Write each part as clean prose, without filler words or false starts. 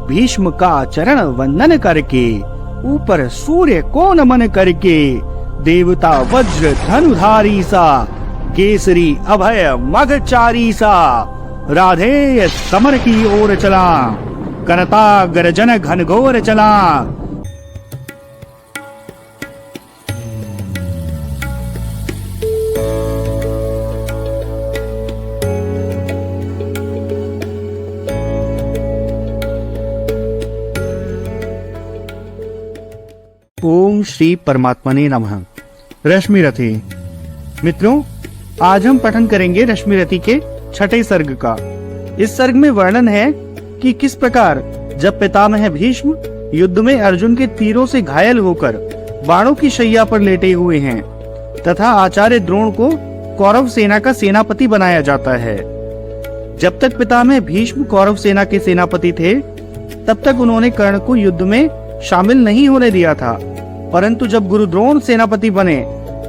भीष्म का चरण वंदन करके, ऊपर सूर्य को नमन करके, देवता वज्र धनुधारी सा, केसरी अभय मगचारी सा, राधेय समर की ओर चला, करता गर्जन घनघोर चला। ओम श्री परमात्मने नमः। रश्मि रथी। मित्रों, आज हम पठन करेंगे रश्मि रथी के छठे सर्ग का। इस सर्ग में वर्णन है कि किस प्रकार जब पितामह भीष्म युद्ध में अर्जुन के तीरों से घायल होकर बाणों की शैया पर लेटे हुए हैं तथा आचार्य द्रोण को कौरव सेना का सेनापति बनाया जाता है। जब तक पितामह भीष्म कौरव सेना के सेनापति थे तब तक उन्होंने कर्ण को युद्ध में शामिल नहीं होने दिया था, परंतु जब गुरु द्रोण सेनापति बने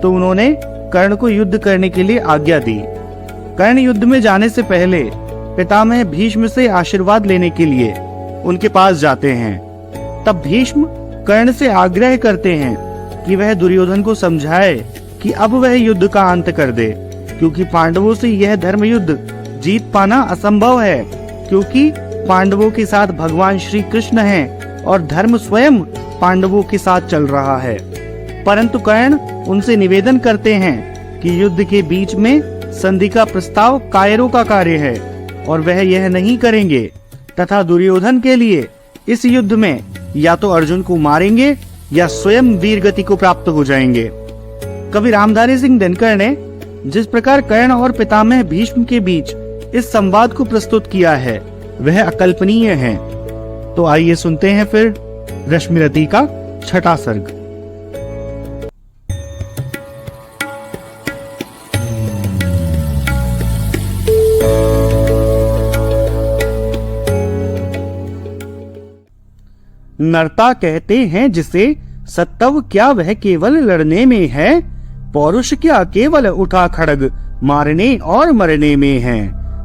तो उन्होंने कर्ण को युद्ध करने के लिए आज्ञा दी। कर्ण युद्ध में जाने से पहले पितामह भीष्म से आशीर्वाद लेने के लिए उनके पास जाते हैं। तब भीष्म कर्ण से आग्रह करते हैं कि वह दुर्योधन को समझाए कि अब वह युद्ध का अंत कर दे, क्योंकि पांडवों से यह धर्म युद्ध जीत पाना असंभव है, क्योंकि पांडवों के साथ भगवान श्री कृष्ण हैं और धर्म स्वयं पांडवों के साथ चल रहा है। परंतु कर्ण उनसे निवेदन करते हैं कि युद्ध के बीच में संधि का प्रस्ताव कायरों का कार्य है और वह यह नहीं करेंगे तथा दुर्योधन के लिए इस युद्ध में या तो अर्जुन को मारेंगे या स्वयं वीर गति को प्राप्त हो जाएंगे। कवि रामधारी सिंह दिनकर ने जिस प्रकार कर्ण और पितामह भीष्म के बीच इस संवाद को प्रस्तुत किया है वह अकल्पनीय है। तो आइए सुनते हैं फिर रश्मि रथी का छठा सर्ग। नरता कहते हैं जिसे, सत्तव क्या वह केवल लड़ने में है, पौरुष क्या केवल उठा खड़ग मारने और मरने में है।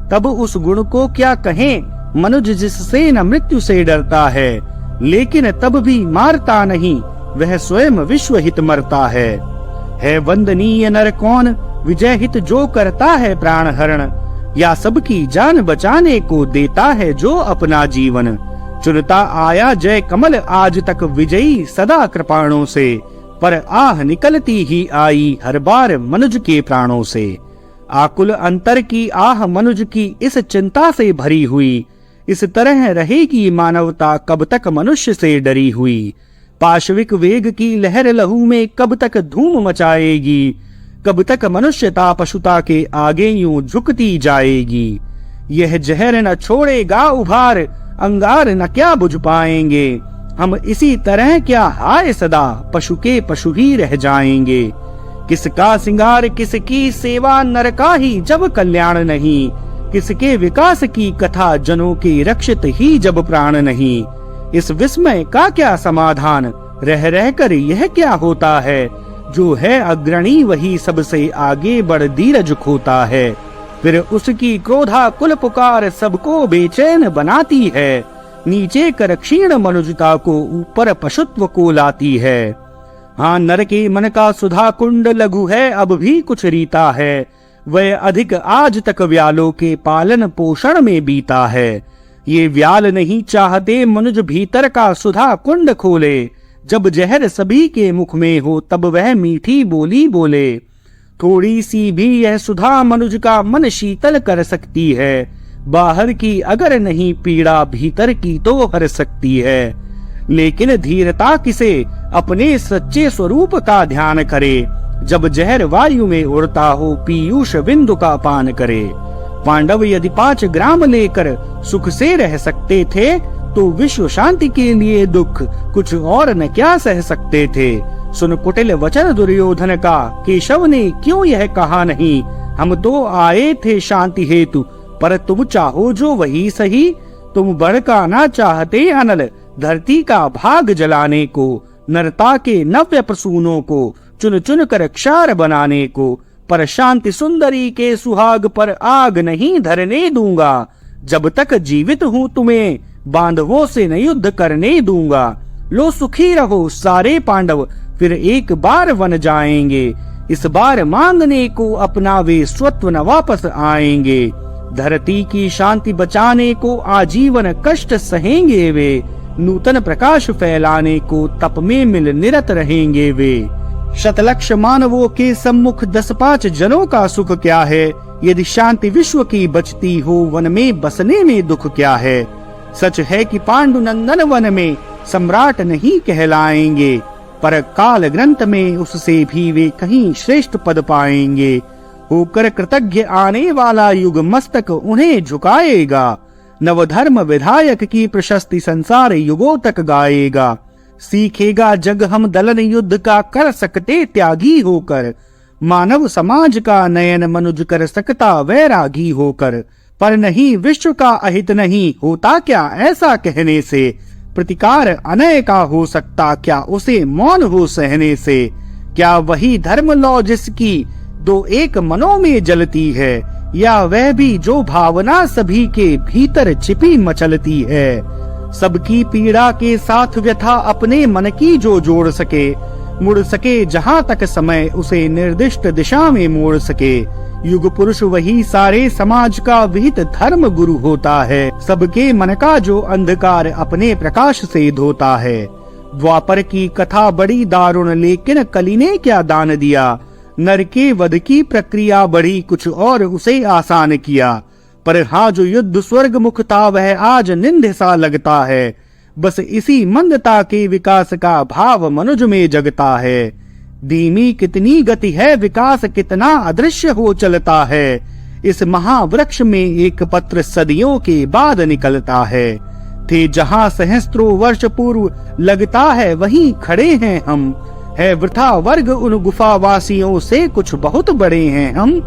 तब उस गुण को क्या कहें मनुज जिससे न मृत्यु से डरता है, लेकिन तब भी मारता नहीं वह स्वयं विश्व हित मरता है वंदनीय नर कौन विजय हित जो करता है प्राण हरण, या सबकी जान बचाने को देता है जो अपना जीवन। चुनता आया जय कमल आज तक विजयी सदा कृपाणों से, पर आह निकलती ही आई हर बार मनुज के प्राणों से। आकुल अंतर की आह मनुज की इस चिंता से भरी हुई, इस तरह रहेगी मानवता कब तक मनुष्य से डरी हुई। पाशविक वेग की लहर लहू में कब तक धूम मचाएगी, कब तक मनुष्यता पशुता के आगे यूं झुकती जाएगी। यह जहर न छोड़ेगा उभार, अंगार न क्या बुझ पाएंगे, हम इसी तरह क्या हाय सदा पशु के पशु ही रह जाएंगे। किसका सिंगार किसकी सेवा नर का ही जब कल्याण नहीं, किसके विकास की कथा जनों के रक्षित ही जब प्राण नहीं। इस विस्मय का क्या समाधान, रह रह कर यह क्या होता है, जो है अग्रणी वही सबसे आगे बढ़ धीरज खोता है। फिर उसकी क्रोधा कुल पुकार सबको बेचैन बनाती है, नीचे कर क्षीण मनुजता को ऊपर पशुत्व को लाती है। हाँ, नर के मन का सुधा कुंड लघु है अब भी कुछ रीता है, वह अधिक आज तक व्यालों के पालन पोषण में बीता है। ये व्याल नहीं चाहते मनुज भीतर का सुधा कुंड खोले, जब जहर सभी के मुख में हो तब वह मीठी बोली बोले। थोड़ी सी भी यह सुधा मनुज का मन शीतल कर सकती है, बाहर की अगर नहीं पीड़ा भीतर की तो हर सकती है। लेकिन धीरता किसे अपने सच्चे स्वरूप का ध्यान करे, जब जहर वायु में उड़ता हो पीयूष बिंदु का पान करे। पांडव यदि 5 ग्राम लेकर सुख से रह सकते थे तो विश्व शांति के लिए दुख कुछ और न क्या सह सकते थे। सुन कुटिल वचन दुर्योधन का, केशव ने क्यों यह कहा नहीं, हम तो आए थे शांति हेतु, पर तुम चाहो जो वही सही। तुम भड़काना चाहते अनल धरती का भाग जलाने को, नरता के नव्य प्रसूनों को चुन चुन कर क्षार बनाने को, पर शांति सुंदरी के सुहाग पर आग नहीं धरने दूंगा। जब तक जीवित हूँ तुम्हें बांधवों से न युद्ध करने दूंगा। लो सुखी रहो सारे पांडव, फिर एक बार वन जाएंगे। इस बार मांगने को अपना वे स्वत्व न वापस आएंगे। धरती की शांति बचाने को आजीवन कष्ट सहेंगे वे। नूतन प्रकाश फैलाने को तप में मिल निरत रहेंगे वे। शतलक्ष मानवों के सम्मुख 10-5 जनों का सुख क्या है। यदि शांति विश्व की बचती हो, वन में बसने में दुख क्या है। सच है कि पांडुनंदन वन में सम्राट नहीं कहलाएंगे, पर काल ग्रंथ में उससे भी वे कहीं श्रेष्ठ पद पाएंगे। होकर कृतज्ञ आने वाला युग मस्तक उन्हें झुकाएगा। नवधर्म विधायक की प्रशस्ति संसार युगों तक गाएगा। सीखेगा जग हम दलन युद्ध का कर सकते त्यागी होकर। मानव समाज का नयन मनुज कर सकता वैरागी होकर। पर नहीं विश्व का अहित नहीं होता क्या ऐसा कहने से। प्रतिकार अनय का हो सकता क्या उसे मौन हो सहने से। क्या वही धर्म लौ जिसकी 2 एक मनों में जलती है, या वह भी जो भावना सभी के भीतर छिपी मचलती है। सबकी पीड़ा के साथ व्यथा अपने मन की जो जोड़ सके, मुड़ सके जहाँ तक समय उसे निर्दिष्ट दिशा में मोड़ सके। युग पुरुष वही सारे समाज का विहित धर्म गुरु होता है। सबके मन का जो अंधकार अपने प्रकाश से धोता है। द्वापर की कथा बड़ी दारुण, लेकिन कली ने क्या दान दिया। नर के वध की प्रक्रिया बड़ी, कुछ और उसे आसान किया। पर हाँ जो युद्ध स्वर्ग मुख था वह आज निंद सा लगता है। बस इसी मंदता के विकास का भाव मनुज में जगता है। धीमी कितनी गति है, विकास कितना अदृश्य हो चलता है। इस महावृक्ष में एक पत्र सदियों के बाद निकलता है। थे जहाँ सहस्त्रों वर्ष पूर्व लगता है वहीं खड़े हैं हम। है वृथा वर्ग उन गुफा वासियों से, कुछ बहुत बड़े हैं हम।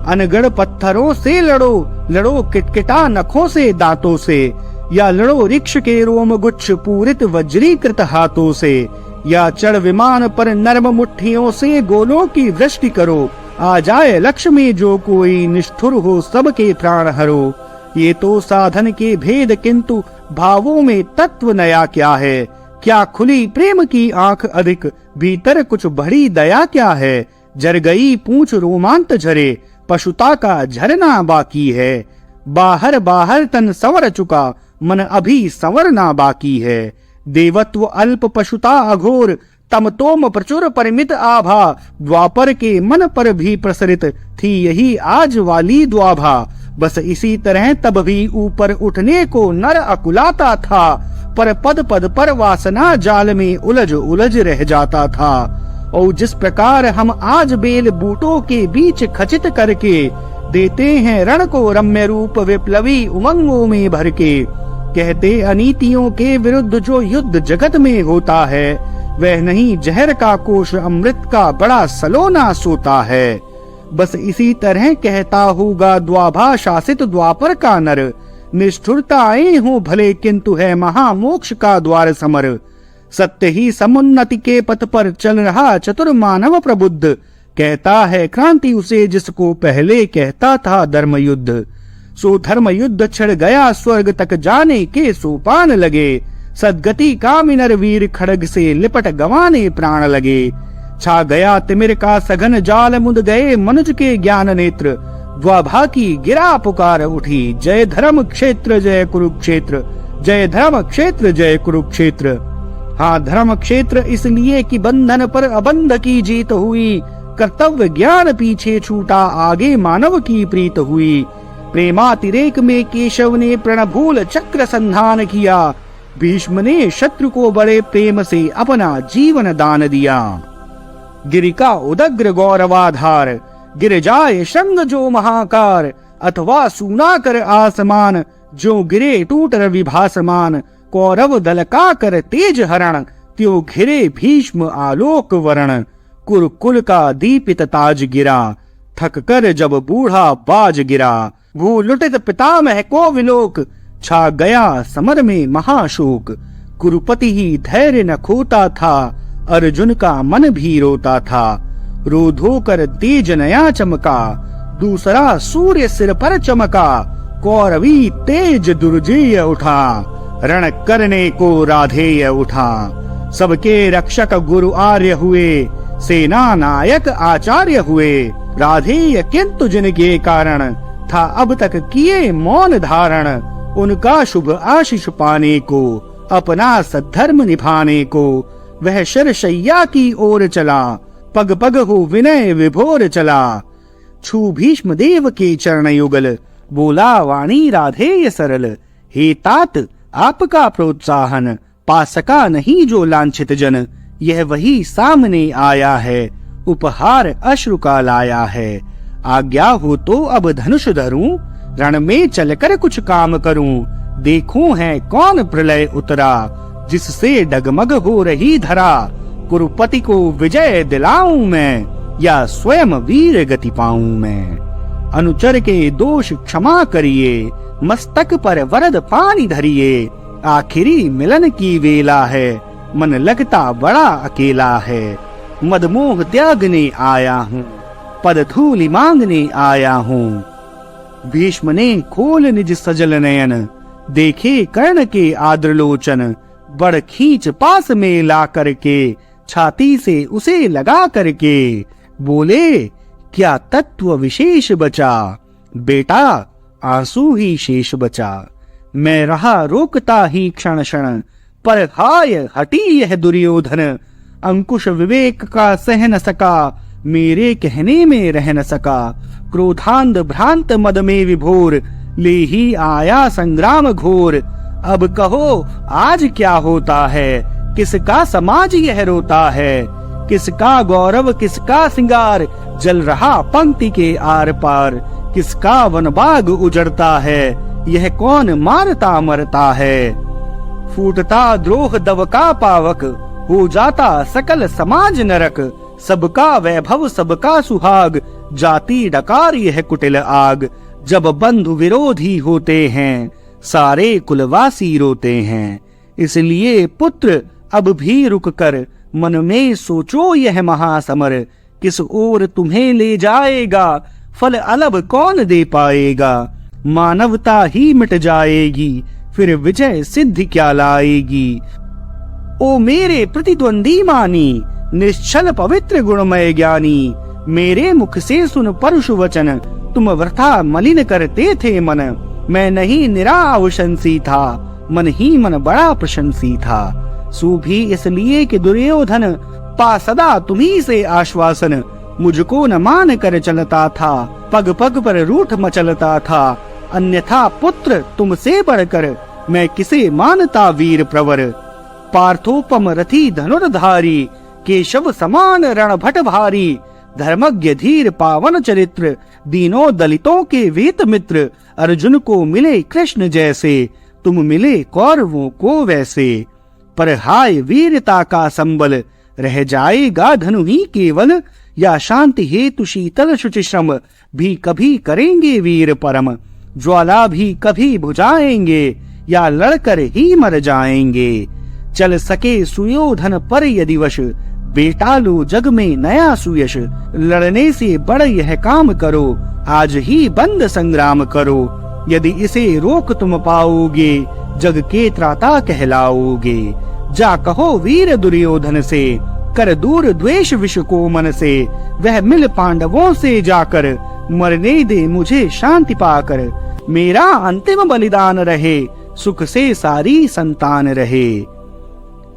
अनगढ़ पत्थरों से लड़ो, लड़ो किटकिटा नखों से दांतों से। या लड़ो रिक्ष के रोम गुच्छ पूरित वज्रीकृत हाथों से। या चढ़ विमान पर नर्म मुट्ठियों से गोलों की वृष्टि करो। आ जाए लक्ष्य में जो कोई, निष्ठुर हो सबके प्राण हरो। ये तो साधन के भेद, किंतु भावों में तत्व नया क्या है। क्या खुली प्रेम की आंख अधिक, भीतर कुछ बड़ी दया क्या है। जर गई पूंछ रोमांत झरे, पशुता का झरना बाकी है। बाहर बाहर तन संवर चुका, मन अभी संवरना बाकी है। देवत्व अल्प पशुता अघोर, तम तोम प्रचुर परिमित आभा। द्वापर के मन पर भी प्रसरित थी यही आज वाली द्वाभा। बस इसी तरह तब भी ऊपर उठने को नर अकुलाता था, पर पद पद पर वासना जाल में उलझ उलझ रह जाता था। और जिस प्रकार हम आज बेल बूटों के बीच खचित करके देते हैं रण को रम्य रूप, विप्लवी उमंगों में भर के। कहते अनीतियों के विरुद्ध जो युद्ध जगत में होता है, वह नहीं जहर का कोश अमृत का बड़ा सलोना सोता है। बस इसी तरह कहता होगा द्वाभा शासित द्वापर का नर। निष्ठुरताएं हो भले, किंतु है महामोक्ष का द्वार समर। सत्य ही समुन्नति के पथ पर चल रहा चतुर मानव प्रबुद्ध। कहता है क्रांति उसे जिसको पहले कहता था धर्म युद्ध। सो धर्म युद्ध छिड़ गया स्वर्ग तक जाने के सोपान लगे। सदगति कामिनर वीर खड़ग से लिपट गंवाने प्राण लगे। छा गया तिमिर का सघन जाल, मुद गए मनुज के ज्ञान नेत्र। द्वाभा की गिरा पुकार उठी, जय धर्म क्षेत्र जय कुरुक्षेत्र। जय धर्म क्षेत्र जय कुरुक्षेत्र। हाँ धर्म क्षेत्र इसलिए कि बंधन पर अबंध की जीत हुई। कर्तव्य ज्ञान पीछे छूटा, आगे मानव की प्रीत हुई। प्रेमातिरेक में केशव ने प्रणभूल चक्र संधान किया। भीष्म ने शत्रु को बड़े प्रेम से अपना जीवन दान दिया। गिरिका उदग्र गौरवाधार, गिर जाए शंग जो महाकार। अथवा सूना कर आसमान, जो गिरे टूट रवि भासमान। कौरव दल का कर तेज हरण, त्यों घिरे भीष्म आलोक वरण। कुरुकुल का दीपित ताज गिरा, थक कर जब बूढ़ा बाज गिरा। भू लुटित पितामह को विलोक, छा गया समर में महाशोक। कुरुपति ही धैर्य न खोता था, अर्जुन का मन भी रोता था। रो धो कर तेज नया चमका, दूसरा सूर्य सिर पर चमका। कौरवी तेज दुर्जेय उठा, रण करने को राधेय उठा। सबके रक्षक गुरु आर्य हुए, सेना नायक आचार्य हुए। राधेय किंतु जिनके कारण था अब तक किए मौन धारण, उनका शुभ आशीष पाने को, अपना सद्धर्म निभाने को, वह शरशैया की ओर चला, पग पग हो विनय विभोर चला। छू भीष्म देव के चरण युगल, बोला वाणी राधेय सरल। हे तात आपका प्रोत्साहन, पा सका नहीं जो लांछित जन, यह वही सामने आया है, उपहार अश्रु का लाया है। आज्ञा हो तो अब धनुष धरूं, रण में चलकर कुछ काम करूं। देखूं है कौन प्रलय उतरा, जिससे डगमग हो रही धरा। कुरुपति को विजय दिलाऊं मैं, या स्वयं वीर गति पाऊं मैं। अनुचर के दोष क्षमा करिए, मस्तक पर वरद पानी धरिए। आखिरी मिलन की वेला है, मन लगता बड़ा अकेला है। मदमोह त्यागने आया हूँ, पद धूलि मांगने आया हूँ। भीष्म ने खोल निज सजल नयन, देखे कर्ण के आद्रलोचन। बड़ खींच पास में ला करके, छाती से उसे लगा करके। बोले क्या तत्व विशेष बचा, बेटा आंसू ही शेष बचा। मैं रहा रोकता ही क्षण क्षण, पर हाय हटी यह दुर्योधन। अंकुश विवेक का सह न सका, मेरे कहने में रह न सका। क्रोधांध भ्रांत मद में विभोर, ले ही आया संग्राम घोर। अब कहो आज क्या होता है, किसका समाज यह रोता है। किसका गौरव किसका सिंगार, जल रहा पंक्ति के आर पार। किसका वनबाग उजड़ता है, यह कौन मारता मरता है। फूटता द्रोह दव का पावक, हो जाता सकल समाज नरक। सबका वैभव सबका सुहाग, जाति डकार यह कुटिल आग। जब बंधु विरोधी होते हैं, सारे कुलवासी रोते हैं। इसलिए पुत्र अब भी रुक कर, मन में सोचो यह महासमर। किस ओर तुम्हें ले जाएगा, फल अलग कौन दे पाएगा। मानवता ही मिट जाएगी, फिर विजय सिद्धि क्या लाएगी। ओ मेरे प्रतिद्वंदी मानी, निश्चल पवित्र गुणमय ज्ञानी। मेरे मुख से सुन परुष वचन, तुम वृथा मलिन करते थे मन। मैं नहीं निरावशंसी था, मन ही मन बड़ा प्रशंसी था। सो भी इसलिए कि दुर्योधन, पा सदा तुम्ही से आश्वासन। मुझको न मान कर चलता था, पग पग पर रूठ मचलता था। अन्यथा पुत्र तुमसे बढ़कर, मैं किसे मानता वीर प्रवर। पार्थोपम रथी धनुर्धारी, केशव समान रणभट भारी। धर्मज्ञ धीर पावन चरित्र, दीनों दलितों के वीत मित्र। अर्जुन को मिले कृष्ण जैसे, तुम मिले कौरवों को वैसे। पर हाय वीरता का संबल, रह जाएगा धनु ही केवल। या शांति हेतु शीतल शुचि श्रम, भी कभी करेंगे वीर परम। ज्वाला भी कभी बुझाएंगे, या लड़कर ही मर जाएंगे। चल सके सुयोधन पर यदि वश, बेटा लो जग में नया सुयश। लड़ने से बड़ यह काम करो, आज ही बंद संग्राम करो। यदि इसे रोक तुम पाओगे, जग के त्राता कहलाओगे। जा कहो वीर दुर्योधन से, कर दूर द्वेष विष को मन से। वह मिल पांडवों से जाकर, मरने दे मुझे शांति पाकर। मेरा अंतिम बलिदान रहे, सुख से सारी संतान रहे।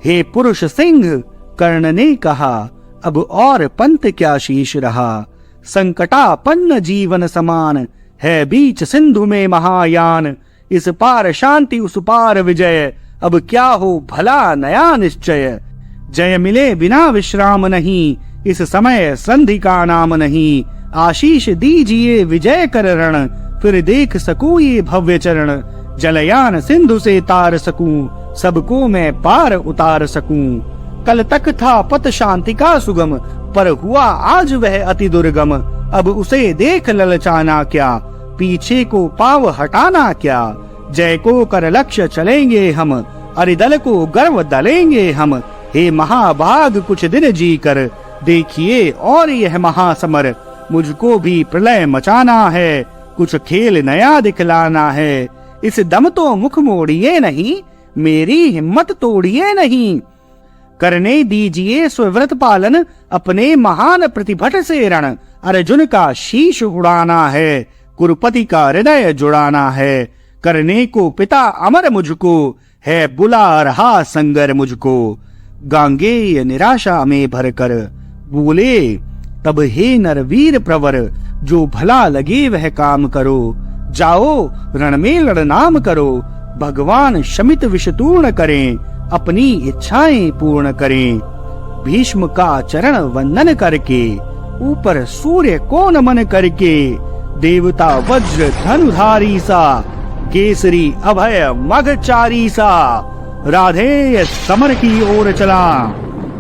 हे पुरुष सिंह, कर्ण ने कहा, अब और पंथ क्या शेष रहा। संकटापन्न जीवन समान, है बीच सिंधु में महायान। इस पार शांति उस पार विजय, अब क्या हो भला नया निश्चय। जय मिले बिना विश्राम नहीं, इस समय संधि का नाम नहीं। आशीष दीजिए विजय कर रण, फिर देख सकूं ये भव्य चरण। जलयान सिंधु से तार सकूं, सबको मैं पार उतार सकूं। कल तक था पथ शांति का सुगम, पर हुआ आज वह अति दुर्गम। अब उसे देख ललचाना क्या, पीछे को पाव हटाना क्या। जय को कर लक्ष्य चलेंगे हम, अरिदल को गर्व दलेंगे हम। हे महाभाग कुछ दिन जी कर, देखिए और यह महासमर। मुझको भी प्रलय मचाना है, कुछ खेल नया दिखलाना है। इस दम तो मुख मोड़िए नहीं, मेरी हिम्मत तोड़िए नहीं। करने दीजिए स्वव्रत पालन, अपने महान प्रतिभट से रण। अर्जुन का शीश उड़ाना है, कुरुपति का हृदय जुड़ाना है। करने को पिता अमर मुझको, है बुला रहा संगर मुझको। गांगेय निराशा में भरकर बोले तब हे नरवीर प्रवर, जो भला लगे वह काम करो। जाओ रण में लड़नाम करो, भगवान शमित विषतूर्ण करें, अपनी इच्छाएं पूर्ण करें। भीष्म का चरण वंदन करके, ऊपर सूर्य को नमन करके, देवता वज्र धनुधारी सा, केसरी अभय मगचारी सा, राधेय समर की ओर चला।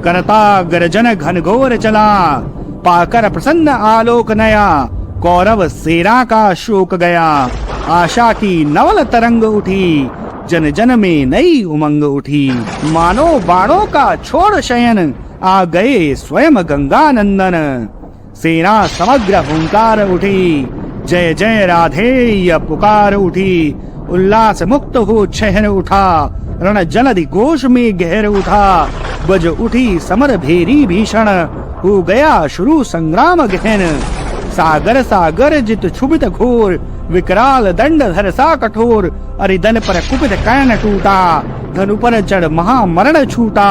करता गर्जन घनघोर चला, पाकर प्रसन्न आलोक नया। कौरव सेना का शोक गया, आशा की नवल तरंग उठी। जन जन में नई उमंग उठी, मानो बाणों का छोड़ शयन, आ गए स्वयं गंगा नंदन। सेना समग्र हुंकार उठी, जय जय राधेय पुकार उठी। उल्लास मुक्त हो छहन उठा, रण जलधि घोष में गहर उठा। बज उठी समर भेरी भीषण, हो गया शुरू संग्राम गहन। सागर सागर जित क्षुभित घोर, विकराल दंड धर सा कठोर। अरिदन पर कुपित कैन टूटा, धनु पर चढ़ महामरण छूटा।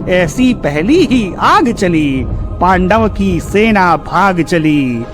ऐसी पहली ही आग चली, पांडव की सेना भाग चली।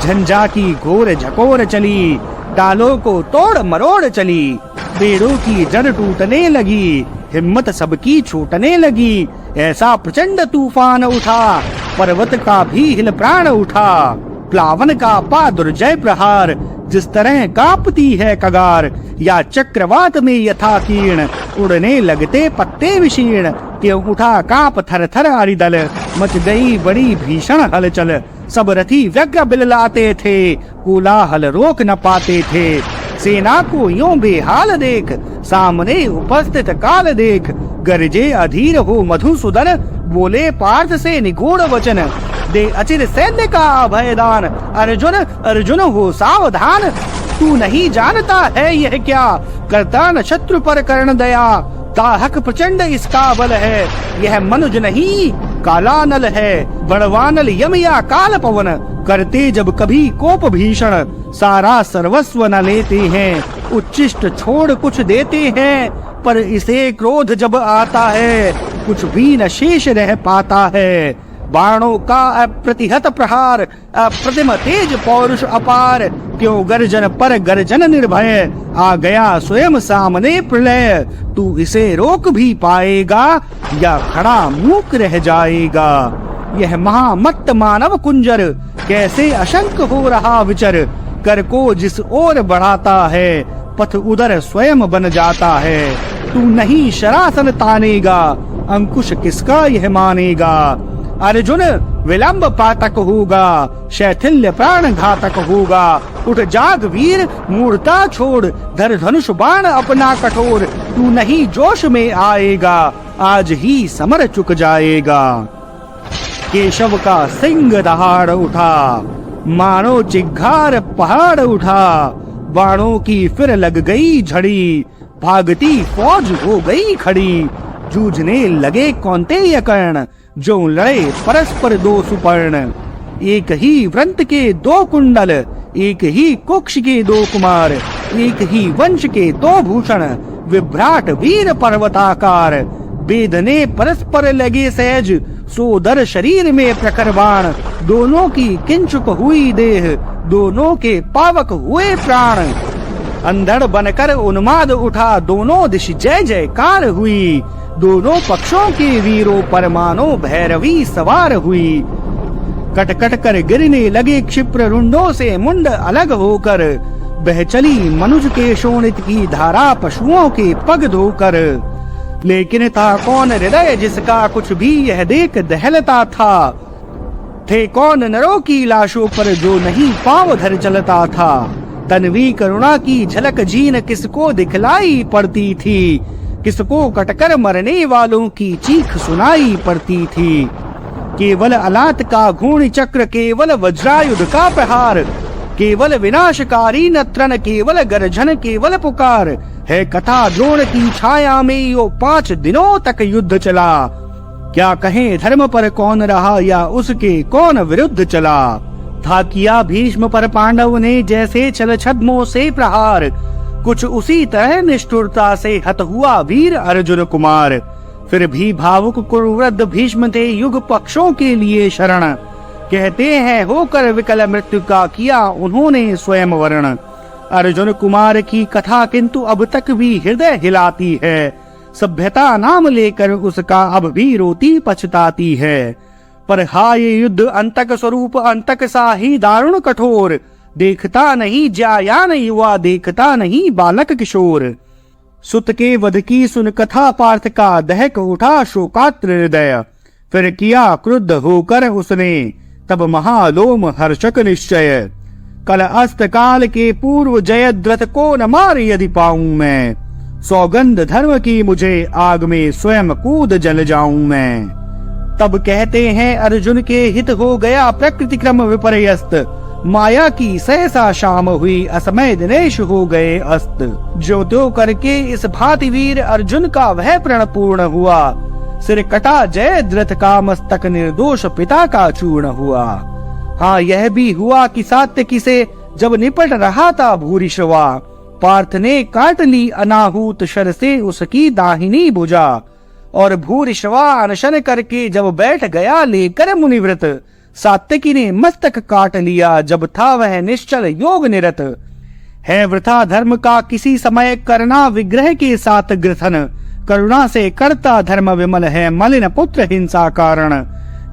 झंझा की घोर झकोर चली, डालों को तोड़ मरोड़ चली। पेड़ों की जड़ टूटने लगी, हिम्मत सबकी छूटने लगी। ऐसा प्रचंड तूफान उठा, पर्वत का भी हिल प्राण उठा। प्लावन का पा दुर्जय प्रहार, जिस तरह कांपती है कगार। या चक्रवात में यथा कीर्ण, उड़ने लगते पत्ते विशीर्ण। क्यों उठा कांप थर थर अरिदल, मच गई बड़ी भीषण हलचल। सब रथी व्यग्र बिललाते थे, कोलाहल रोक न पाते थे। सेना को यूं बेहाल देख, सामने उपस्थित काल देख। गरजे अधीर हो मधुसूदन, बोले पार्थ से निगूढ़ वचन। दे अचिर सैन्य का अभयदान, अर्जुन अर्जुन हो सावधान। तू नहीं जानता है यह क्या, करता न शत्रु पर कर्ण दया। दाहक प्रचंड इसका बल है, यह मनुज नहीं काला नल है। बड़वानल यम या काल पवन, करते जब कभी कोप भीषण। सारा सर्वस्व न लेते हैं, उच्छिष्ट छोड़ कुछ देते हैं। पर इसे क्रोध जब आता है, कुछ भी न शेष रह पाता है। बाणों का अप्रतिहत प्रहार, अप्रतिम तेज पौरुष अपार। क्यों गर्जन पर गर्जन निर्भय, आ गया स्वयं सामने प्रलय। तू इसे रोक भी पाएगा, या खड़ा मूक रह जाएगा। यह महामत्त मानव कुंजर, कैसे अशंक हो रहा विचर। कर को जिस ओर बढ़ाता है, पथ उधर स्वयं बन जाता है। तू नहीं शरासन तानेगा, अंकुश किसका यह मानेगा। अर्जुन विलंब पातक होगा, शैथिल्य प्राण घातक होगा। उठ जाग वीर मूर्ता छोड़, धर धनुष बाण अपना कठोर। तू नहीं जोश में आएगा, आज ही समर चुक जाएगा। केशव का सिंह दहाड़ उठा, मानो चिघार पहाड़ उठा। बाणों की फिर लग गई झड़ी, भागती फौज हो गई खड़ी। जूझने लगे कौन्तेय कर्ण, जो लड़े परस्पर दो सुपर्ण। एक ही व्रंत के दो कुंडल, एक ही कुक्ष के दो कुमार। एक ही वंश के दो भूषण, विभ्राट वीर पर्वताकार। वेदने परस्पर लगे सहज, सोदर शरीर में प्रखर बाण। दोनों की किंचुक हुई देह, दोनों के पावक हुए प्राण। अंधड़ बनकर उन्माद उठा, दोनों दिश जय जयकार हुई। दोनों पक्षों के वीरों पर मानो भैरवी सवार हुई। कट कट कर गिरने लगे क्षिप्र रुंडों से मुंड अलग होकर। बह चली मनुज के शोणित की धारा पशुओं के पग धोकर। लेकिन था कौन हृदय जिसका कुछ भी यह देख दहलता था। थे कौन नरों की लाशों पर जो नहीं पांव धर चलता था। तन्वी करुणा की झलक जीन किसको दिखलाई पड़ती थी। किसको कटकर मरने वालों की चीख सुनाई पड़ती थी। केवल अलात का घूर्ण चक्र, केवल वज्रायुध का प्रहार। केवल विनाशकारी नत्रन, केवल गर्जन, केवल पुकार। है कथा द्रोण की छाया में यो 5 दिनों तक युद्ध चला। क्या कहें धर्म पर कौन रहा या उसके कौन विरुद्ध चला। था किया भीष्म पर पांडव ने जैसे छल छद्मों से प्रहार, कुछ उसी तरह निष्ठुरता से हत हुआ वीर अर्जुन कुमार। फिर भी भावुक कुरुवृद्ध भीष्म थे युग पक्षों के लिए शरण, कहते हैं होकर विकल मृत्यु का किया उन्होंने स्वयं वर्ण। अर्जुन कुमार की कथा किंतु अब तक भी हृदय हिलाती है, सभ्यता नाम लेकर उसका अब भी रोती पछताती है। पर हाय युद्ध अंतक स्वरूप अंतक सा ही दारुण कठोर, देखता नहीं ज्यायान युवा देखता नहीं बालक किशोर। सुत के वध की सुन कथा पार्थ का दहक उठा शोकात्र हृदय, फिर किया क्रुद्ध होकर उसने तब महालोम हर्षक निश्चय। कल अस्त काल के पूर्व जयद्रथ को न मार यदि पाऊं मैं, सौगंध धर्म की मुझे आग में स्वयं कूद जल जाऊं मैं। तब कहते हैं अर्जुन के हित हो गया प्रकृति क्रम विपर्यस्त, माया की सहसा शाम हुई असमय दिनेश हो गए अस्त। जो त्यो करके इस भांति वीर अर्जुन का वह प्रण पूर्ण हुआ, सिर कटा जयद्रथ का मस्तक निर्दोष पिता का चूर्ण हुआ। हाँ यह भी हुआ कि सात्यकी से जब निपट रहा था भूरिश्रवा, पार्थ ने काट ली अनाहूत शर से उसकी दाहिनी भुजा। और भूरिश्रवा अनशन करके जब बैठ गया लेकर मुनिव्रत, सात्यकी ने मस्तक काट लिया जब था वह निश्चल योग निरत। है वृथा धर्म का किसी समय करना विग्रह के साथ ग्रथन, करुणा से करता धर्म विमल है मलिन पुत्र हिंसा कारण।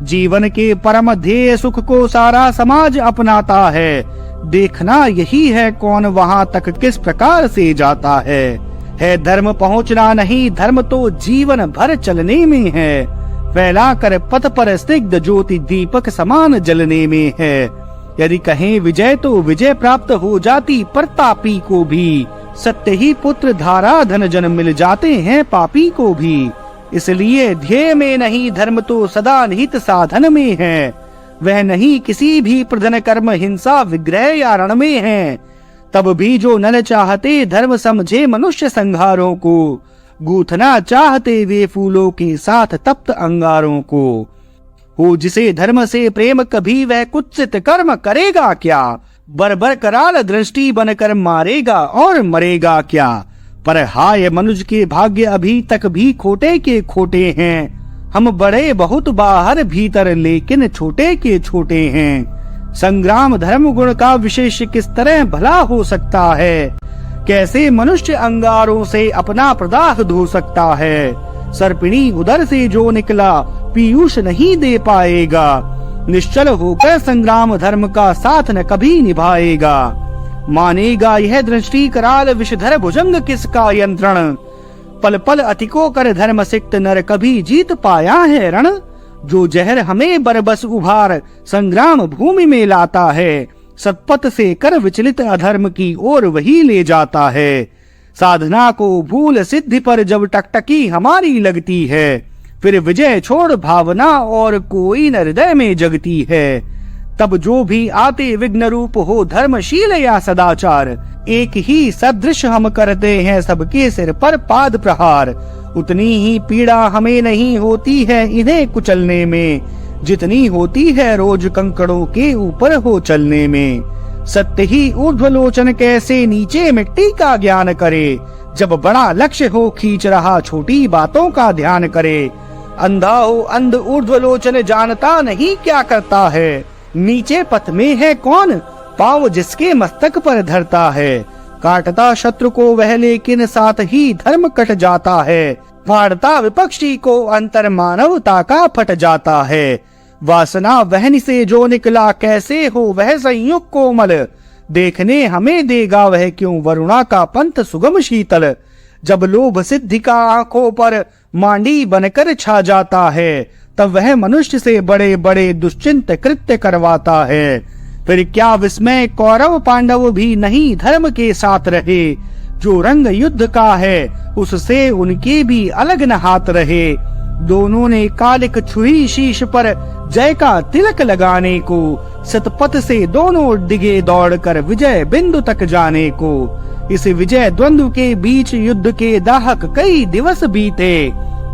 जीवन के परम ध्येय सुख को सारा समाज अपनाता है, देखना यही है कौन वहां तक किस प्रकार से जाता है धर्म पहुंचना नहीं, धर्म तो जीवन भर चलने में है, फैला कर पथ पर स्निग्ध ज्योति दीपक समान जलने में है। यदि कहें विजय तो विजय प्राप्त हो जाती प्रतापी को भी, सत्य ही पुत्र धारा धन जन मिल जाते हैं पापी को भी। इसलिए ध्येय में नहीं धर्म तो सदा निहित साधन में है, वह नहीं किसी भी प्रधन कर्म हिंसा विग्रह या रण में है। तब भी जो नल चाहते धर्म समझे मनुष्य संहारों को, गूथना चाहते वे फूलों के साथ तप्त अंगारों को। हो जिसे धर्म से प्रेम कभी वह कुत्सित कर्म करेगा क्या, बर्बर कराल दृष्टि बनकर मारेगा और मरेगा क्या। पर हाय मनुज के भाग्य अभी तक भी खोटे के खोटे हैं, हम बड़े बहुत बाहर भीतर लेकिन छोटे के छोटे हैं। संग्राम धर्म गुण का विशेष किस तरह भला हो सकता है, कैसे मनुष्य अंगारों से अपना प्रदाह धो सकता है। सर्पिणी उदर से जो निकला पीयूष नहीं दे पाएगा, निश्चल होकर संग्राम धर्म का साथ न कभी निभाएगा। मानेगा यह दृष्टि कराल विषधर भुजंग किसका यंत्रण, पल पल अतिको कर धर्म सिक्त नर कभी जीत पाया है रण। जो जहर हमें बरबस उभार संग्राम भूमि में लाता है, सतपथ से कर विचलित अधर्म की ओर वही ले जाता है। साधना को भूल सिद्धि पर जब टकटकी हमारी लगती है, फिर विजय छोड़ भावना और कोई न हृदय में जगती है। तब जो भी आते विघ्न रूप हो धर्मशील या सदाचार, एक ही सदृश हम करते हैं सबके सिर पर पाद प्रहार। उतनी ही पीड़ा हमें नहीं होती है इन्हें कुचलने में, जितनी होती है रोज कंकड़ों के ऊपर हो चलने में। सत्य ही ऊर्ध्वलोचन कैसे नीचे मिट्टी का ज्ञान करे, जब बड़ा लक्ष्य हो खींच रहा छोटी बातों का ध्यान करे। अंधा हो अंध ऊर्ध्वलोचन जानता नहीं क्या करता है, नीचे पथ में है कौन पांव जिसके मस्तक पर धरता है। काटता शत्रु को वह लेकिन साथ ही धर्म कट जाता है, फाड़ता विपक्षी को अंतर मानवता का फट जाता है। वासना वहन से जो निकला कैसे हो वह संयुक्त कोमल, देखने हमें देगा वह क्यों वरुणा का पंथ सुगम शीतल। जब लोभ सिद्धि का आंखों पर मांडी बनकर छा जाता है, तब वह मनुष्य से बड़े बड़े दुश्चिंत कृत्य करवाता है। फिर क्या विस्मय कौरव पांडव भी नहीं धर्म के साथ रहे, जो रंग युद्ध का है उससे उनके भी अलग न हाथ रहे। दोनों ने कालिक छुई शीश पर जय का तिलक लगाने को। सतपथ से दोनों डिगे दौड़कर विजय बिंदु तक जाने को। इस विजय द्वंद्व के बीच युद्ध के दाहक कई दिवस बीते,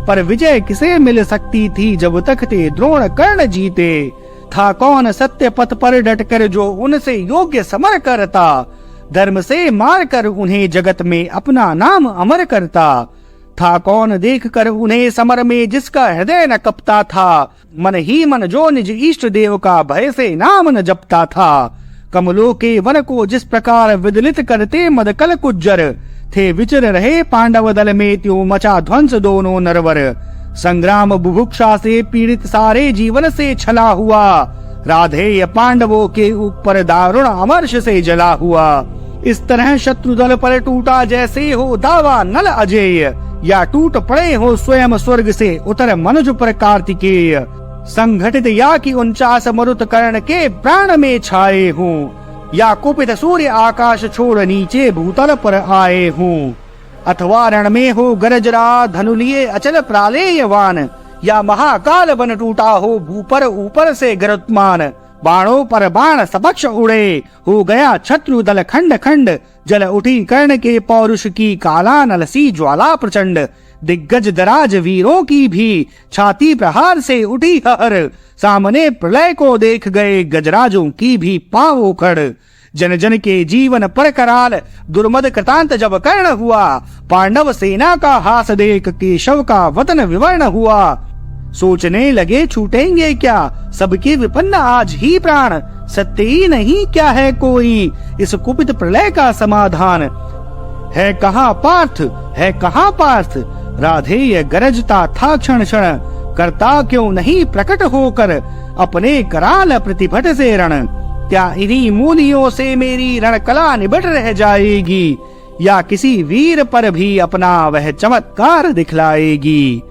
पर विजय किसे मिल सकती थी जब तक थे द्रोण कर्ण जीते। था कौन सत्य पथ पर डटकर जो उनसे योग्य समर करता, धर्म से मारकर उन्हें जगत में अपना नाम अमर करता। था कौन देख कर उन्हें समर में जिसका हृदय न कपता था, मन ही मन जो निज इष्ट देव का भय से नाम न जपता था। कमलों के वन को जिस प्रकार विदलित करते मदकल कुज्जर, थे विचर रहे पांडव दल में त्यों मचा ध्वंस दोनों नरवर। संग्राम बुभुक्षा से पीड़ित सारे जीवन से छला हुआ, राधेय पांडवों के ऊपर दारुण अमर्ष से जला हुआ। इस तरह शत्रु दल पर टूटा जैसे हो दावा नल अजेय, या टूट पड़े हो स्वयं स्वर्ग से उतर मनुज पर कार्तिकेय। संघटित या कि 49 मरुत कर्ण के प्राण में छाए हूँ, या कुपित सूर्य आकाश छोड़ नीचे भूतल पर आए हूँ। अथवा रण में हो गरजरा धनुलिए अचल प्रालेयवान, या महाकाल बन टूटा हो भूपर ऊपर से गरुत्मान। बाणों पर बाण सपक्ष उड़े, हो गया शत्रु दल खंड खंड। जल उठी कर्ण के पौरुष की काला नलसी ज्वाला प्रचंड। दिग्गज दराज वीरों की भी छाती प्रहार से उठी हर। सामने प्रलय को देख गए गजराजों की भी पांव उखड़। जन जन के जीवन पर कराल दुर्मद कृतांत जब कर्ण हुआ, पांडव सेना का हास देख केशव का वतन विवर्ण हुआ। सोचने लगे छूटेंगे क्या सबके विपन्न आज ही प्राण, सत्य ही नहीं क्या है कोई इस कुपित प्रलय का समाधान। है कहाँ पार्थ, है कहाँ पार्थ, राधेय गरजता था क्षण क्षण। करता क्यों नहीं प्रकट होकर अपने कराल प्रतिभट से रण। क्या इन्हीं मूलियों से मेरी रणकला निबट रह जाएगी, या किसी वीर पर भी अपना वह चमत्कार दिखलाएगी।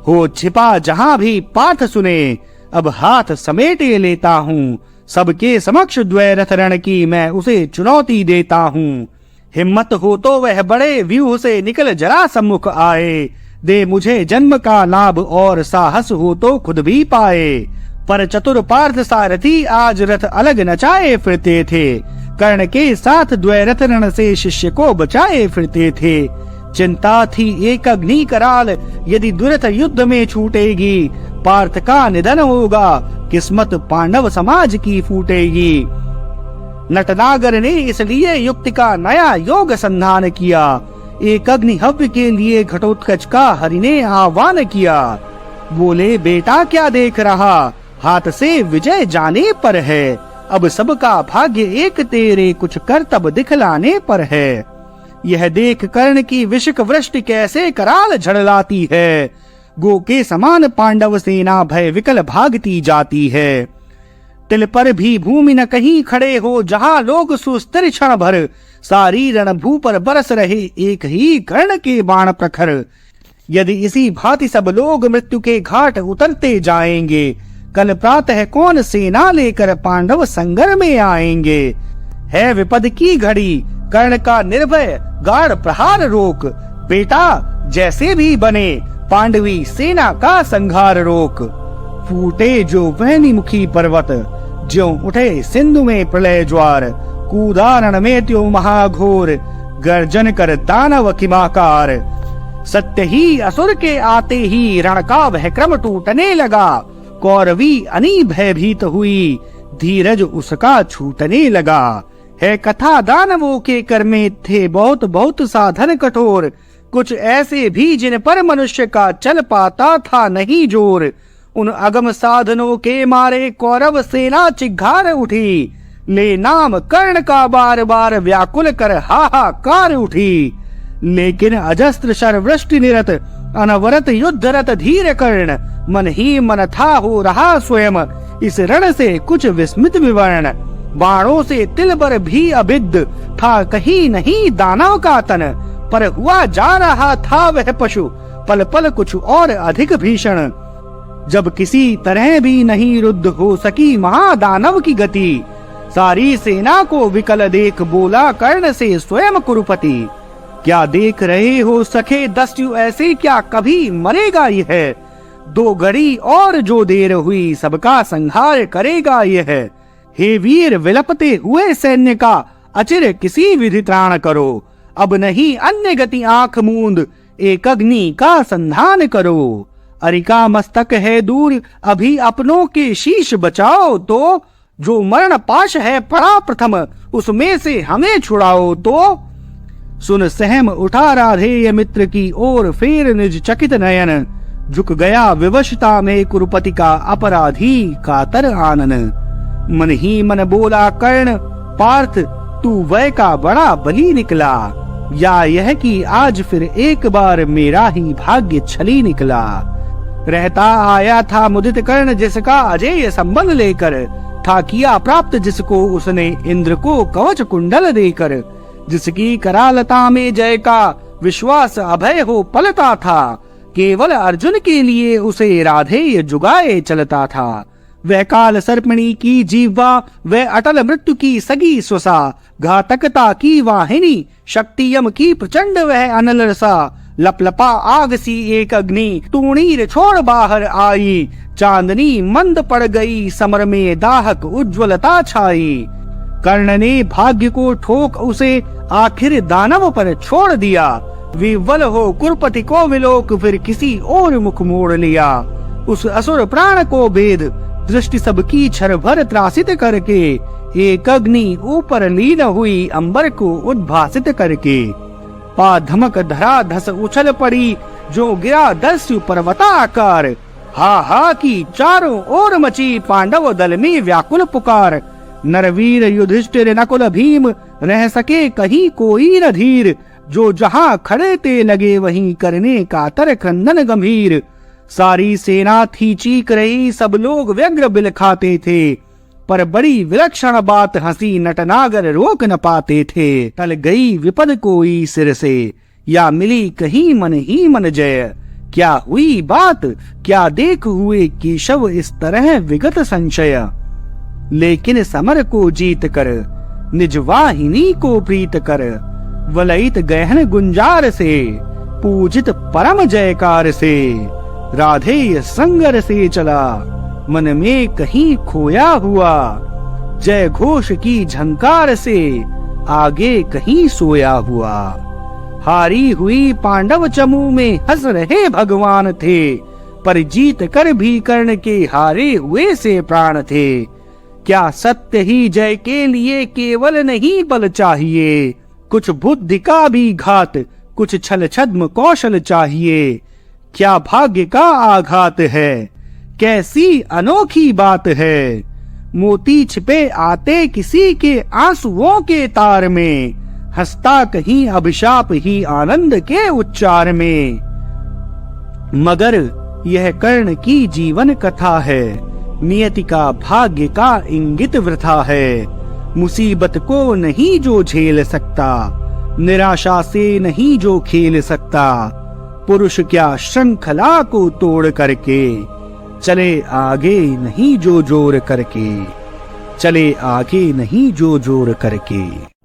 हो छिपा जहां भी पार्थ सुने, अब हाथ समेटे लेता हूँ। सबके समक्ष द्वैरथ रण की मैं उसे चुनौती देता हूँ। हिम्मत हो तो वह बड़े व्यूह से निकल जरा सम्मुख आए, दे मुझे जन्म का लाभ और साहस हो तो खुद भी पाए। पर चतुर पार्थ सारथी आज रथ अलग नचाए फिरते थे, कर्ण के साथ द्वैरथ रण से शिष्य को बचाए फिरते थे। चिंता थी एक अग्नि कराल, यदि दुरथ युद्ध में छूटेगी, पार्थ का निधन होगा किस्मत पांडव समाज की फूटेगी। नटनागर ने इसलिए युक्ति का नया योग संधान किया, एक अग्नि हव्य के लिए घटोत्कच का हरि ने आह्वान किया। बोले बेटा क्या देख रहा, हाथ से विजय जाने पर है। अब सबका भाग्य एक तेरे कुछ करतब दिखलाने पर है। यह देख कर्ण की विषक वृष्टि कैसे कराल झड़लाती है, गो के समान पांडव सेना भय विकल भागती जाती है। तिल पर भी भूमि न कहीं खड़े हो जहां लोग सुस्थिर क्षण भर, सारी रणभू पर बरस रहे एक ही कर्ण के बाण प्रखर। यदि इसी भांति सब लोग मृत्यु के घाट उतरते जाएंगे, कल प्रातः कौन सेना लेकर पांडव संगर में आएंगे। है विपद की घड़ी कर्ण का निर्भय गाढ़ प्रहार रोक, बेटा जैसे भी बने पांडवी सेना का संघार रोक। फूटे जो वहनी मुखी पर्वत, ज्यों उठे सिंधु में प्रलय ज्वार। कूदा रण में त्यों महाघोर, गर्जन कर दानव किमाकार। सत्य ही असुर के आते ही रण का वह क्रम टूटने लगा। कौरवी अनी भयभीत हुई, धीरज उसका छूटने लगा। है कथा दानवों के कर में थे बहुत बहुत साधन कठोर, कुछ ऐसे भी जिन पर मनुष्य का चल पाता था नहीं जोर। उन अगम साधनों के मारे कौरव सेना चिघार उठी, ले नाम कर्ण का बार बार व्याकुल कर हाहाकार उठी। लेकिन अजस्त्र शरवृष्टि निरत अनवरत युद्धरत धीर कर्ण, मन ही मन था हो रहा स्वयं इस रण से कुछ विस्मित विवरण। बाणों से तिल भर भी अभिद्ध था कहीं नहीं दानव का तन, पर हुआ जा रहा था वह पशु पल पल कुछ और अधिक भीषण। जब किसी तरह भी नहीं रुद्ध हो सकी महादानव की गति, सारी सेना को विकल देख बोला कर्ण से स्वयं कुरुपति। क्या देख रहे हो सखे दस्यु ऐसे, क्या कभी मरेगा यह। दो घड़ी और जो देर हुई सबका संहार करेगा यह। हे वीर विलपते हुए सैन्य का अचिर किसी विधि त्राण करो। अब नहीं अन्य गति आंख मूंद एक अग्नि का संधान करो। अरिका मस्तक है दूर अभी अपनों के शीश बचाओ तो। जो मरण पाश है पड़ा प्रथम उसमें से हमें छुड़ाओ तो। सुन सहम उठा राधेय मित्र की ओर फेर निज चकित नयन। झुक गया विवशता में कुरुपति का अपराधी कातर आनन। मन ही मन बोला कर्ण पार्थ तू वै का बड़ा बली निकला। या यह कि आज फिर एक बार मेरा ही भाग्य छली निकला। रहता आया था मुदित कर्ण जिसका अजेय संबंध लेकर। था किया प्राप्त जिसको उसने इंद्र को कवच कुंडल देकर। जिसकी करालता में जय का विश्वास अभय हो पलता था। केवल अर्जुन के लिए उसे राधेय जुगाए चलता था। वह काल सर्पिणी की जीवा वह अटल मृत्यु की सगी स्वसा। घातकता की वाहिनी शक्ति यम की प्रचंड वह अनल रसा। लपलपा आग सी एक अग्नि तूणीर छोड़ बाहर आई। चांदनी मंद पड़ गई समर में दाहक उज्ज्वलता छाई। कर्ण ने भाग्य को ठोक उसे आखिर दानव पर छोड़ दिया। विवल हो कुरुपति को विलोक फिर किसी और मुख मोड़ लिया। उस असुर प्राण को भेद दृष्टि सबकी छर भर त्रासित करके। एक अग्नि ऊपर लीन हुई अंबर को उद्भासित करके। पा धमक धरा धस उछल पड़ी जो गिरा दस्यु पर्वताकार। हा हा की चारों ओर मची पांडव दल में व्याकुल पुकार। नरवीर युधिष्ठिर नकुल भीम रह सके कहीं कोई न धीर। जो जहां खड़े थे लगे वहीं करने का तर क्रंदन गंभीर। सारी सेना थी चीख रही सब लोग व्यग्र बिल खाते थे। पर बड़ी विलक्षण बात हंसी नटनागर रोक न पाते थे। टल गई विपद कोई सिर से या मिली कहीं मन ही मन जय। क्या हुई बात क्या देख हुए केशव इस तरह विगत संशय। लेकिन समर को जीत कर निज वाहिनी को प्रीत कर। वलयित गहन गुंजार से पूजित परम जयकार से। राधेय संगर से चला मन में कहीं खोया हुआ। जय घोष की झंकार से आगे कहीं सोया हुआ। हारी हुई पांडव चमू में हंस रहे भगवान थे। पर जीत कर भी कर्ण के हारे हुए से प्राण थे। क्या सत्य ही जय के लिए केवल नहीं बल चाहिए। कुछ बुद्धि का भी घात कुछ छल छद्म कौशल चाहिए। क्या भाग्य का आघात है कैसी अनोखी बात है। मोती छिपे आते किसी के आंसुओं के तार में। हंसता कहीं अभिशाप ही आनंद के उच्चार में। मगर यह कर्ण की जीवन कथा है। नियति का भाग्य का इंगित वृथा है। मुसीबत को नहीं जो झेल सकता। निराशा से नहीं जो खेल सकता। पुरुष क्या श्रृंखला को तोड़ करके चले आगे नहीं जो जोर करके। चले आगे नहीं जो जोर करके।